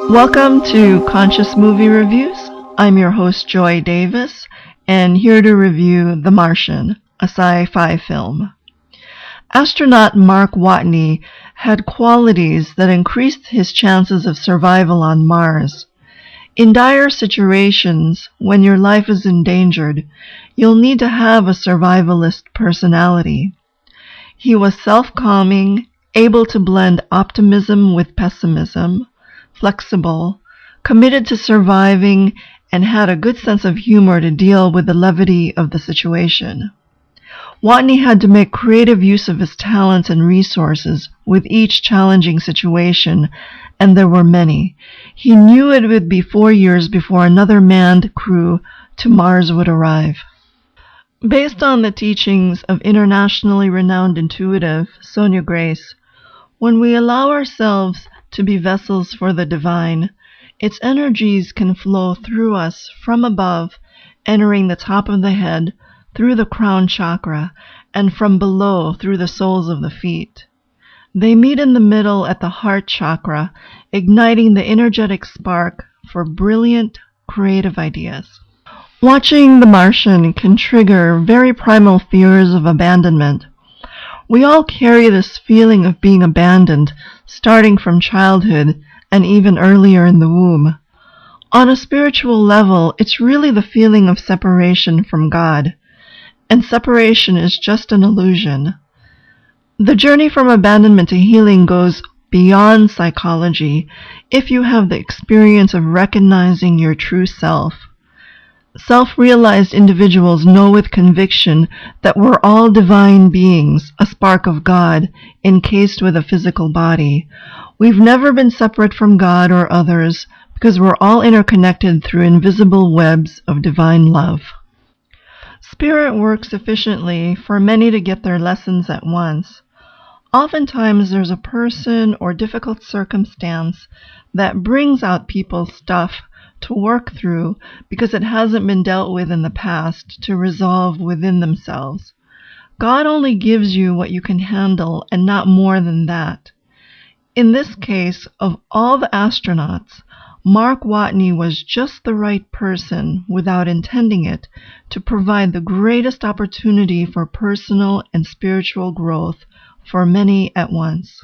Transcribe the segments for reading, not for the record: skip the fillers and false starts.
Welcome to Conscious Movie Reviews. I'm your host, Joy Davis, and here to review The Martian, a sci-fi film. Astronaut Mark Watney had qualities that increased his chances of survival on Mars. In dire situations, when your life is endangered, you'll need to have a survivalist personality. He was self-calming, able to blend optimism with pessimism, flexible, committed to surviving, and had a good sense of humor to deal with the levity of the situation. Watney had to make creative use of his talents and resources with each challenging situation, and there were many. He knew it would be 4 years before another manned crew to Mars would arrive. Based on the teachings of internationally renowned intuitive Sonia Grace, when we allow ourselves to be vessels for the divine, its energies can flow through us from above, entering the top of the head, through the crown chakra, and from below through the soles of the feet. They meet in the middle at the heart chakra, igniting the energetic spark for brilliant, creative ideas. Watching The Martian can trigger very primal fears of abandonment. We all carry this feeling of being abandoned, starting from childhood and even earlier in the womb. On a spiritual level, it's really the feeling of separation from God, and separation is just an illusion. The journey from abandonment to healing goes beyond psychology if you have the experience of recognizing your true self. Self-realized individuals know with conviction that we're all divine beings, a spark of God, encased with a physical body. We've never been separate from God or others because we're all interconnected through invisible webs of divine love. Spirit works efficiently for many to get their lessons at once. Oftentimes there's a person or difficult circumstance that brings out people's stuff to work through because it hasn't been dealt with in the past to resolve within themselves. God only gives you what you can handle and not more than that. In this case, of all the astronauts, Mark Watney was just the right person, without intending it, to provide the greatest opportunity for personal and spiritual growth for many at once.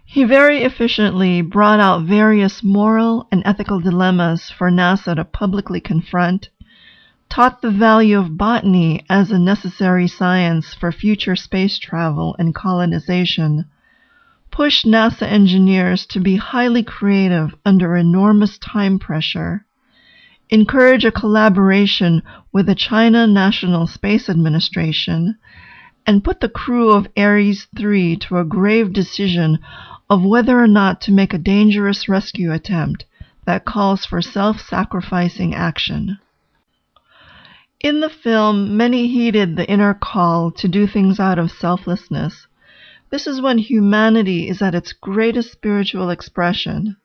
He very efficiently brought out various moral and ethical dilemmas for NASA to publicly confront, taught the value of botany as a necessary science for future space travel and colonization, pushed NASA engineers to be highly creative under enormous time pressure, encourage a collaboration with the China National Space Administration, and put the crew of Ares 3 to a grave decision of whether or not to make a dangerous rescue attempt that calls for self-sacrificing action. In the film, many heeded the inner call to do things out of selflessness. This is when humanity is at its greatest spiritual expression.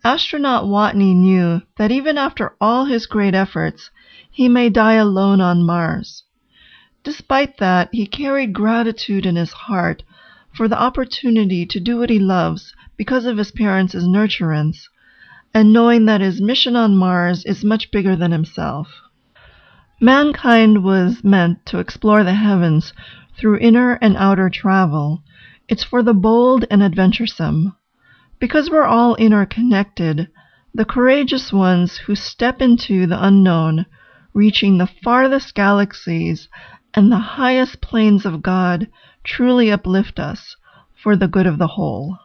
Astronaut Watney knew that even after all his great efforts, he may die alone on Mars. Despite that, he carried gratitude in his heart for the opportunity to do what he loves because of his parents' nurturance, and knowing that his mission on Mars is much bigger than himself. Mankind was meant to explore the heavens through inner and outer travel. It's for the bold and adventuresome. Because we're all interconnected, the courageous ones who step into the unknown, reaching the farthest galaxies and the highest planes of God, truly uplift us for the good of the whole.